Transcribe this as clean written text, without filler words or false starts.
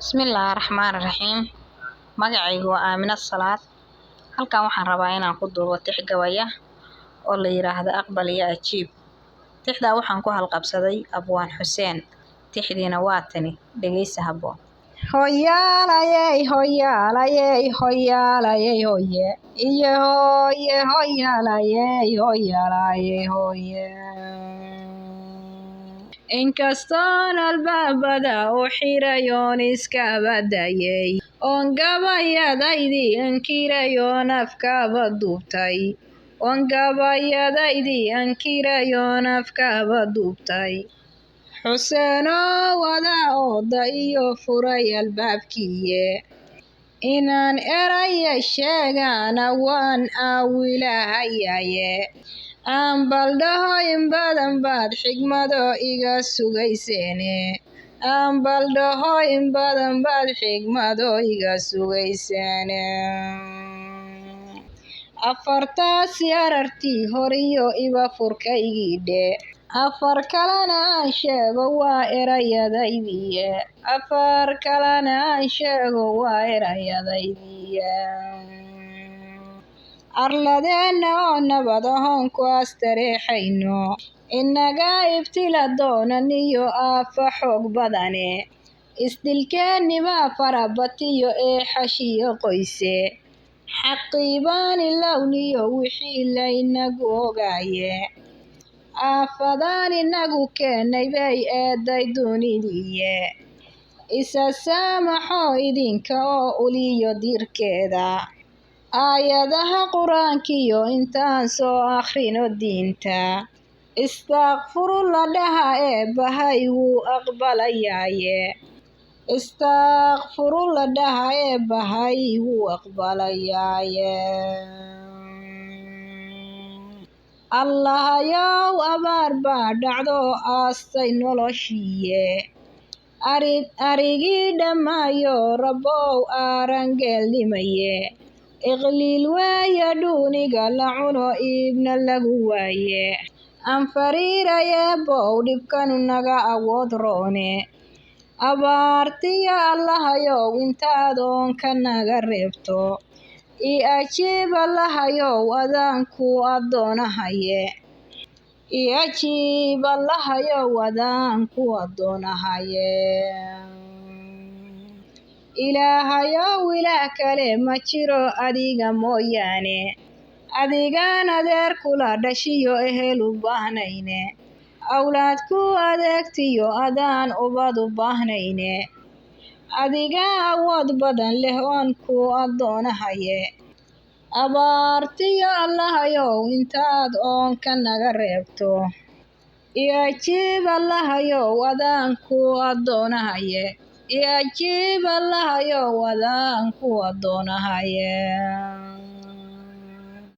Bismillahirrahmanirrahiim. Magacaygu waa Aamina Salaad. Halkan waxaan rabaa inaan ku duubo tix gabaya oo la yiraahdo Aqbal ya Ajiib. Tixda waxaan ku halqabsaday Abwaan Xuseen. Tixdiina waa tani dhageysa habboon. Hoyaalayey hoyaalayey hoyaalayey hoye iyo hoye hoyaalayey hoyaalayey hoye. Inkastoon albaabada u xirayoon iska badayay oon gabayadaydii ankirayoon afkaba duubtay Xuseenoo wada ooda iyo furay albaabkiye inaan eraya sheegana waan aawilahayaye aan baldhaho in badan baad xigmado iga sugayseene afartaasi arartii horiyo iba furkaygidhe afar kalena aan sheego waa erayadaydiye arladeenna oo nabad ahoon ku astareexayno inaga ibtila doonan iyo aafa xoog badane isdilkeennibaa farabatiyo ee xashiyo qoyse xaqiibaan ilowniyo wixii laynagu ogaaye aafadaan inagu keennay bay eeday dunidiye isa saamaxoo idinka oo uliyo dirkeeda aayadaha qur-aankiyo intaan soo akhrino diinta istaaqfurullah dhaha eebbahay wuu aqbalayaaye allahayow abaar baa dhacdo aastay noloshiiye arigii dhammaayo rabbow aarangeelnimaye iqliil weeye dhuuniga la cuno iibna lagu waaye anfariirayeebow dhibkanu naga awood roone abaartiyo allahayow intaad oonka naga reebto i ajiib allahayow adaan ku addoonahaye ilaahayow ilaah kale ma jiro adiga mooyaane adigaan adeer kula dhashiyo ehel u baahnayne awlaad ku adeegtiyo adaan ubad u baahnayne adigaa awood badan leh oon ku addoonahaye abaartiyo allahayow intaad oonka naga reebto i ajiib allahayow adaan ku addoonahaye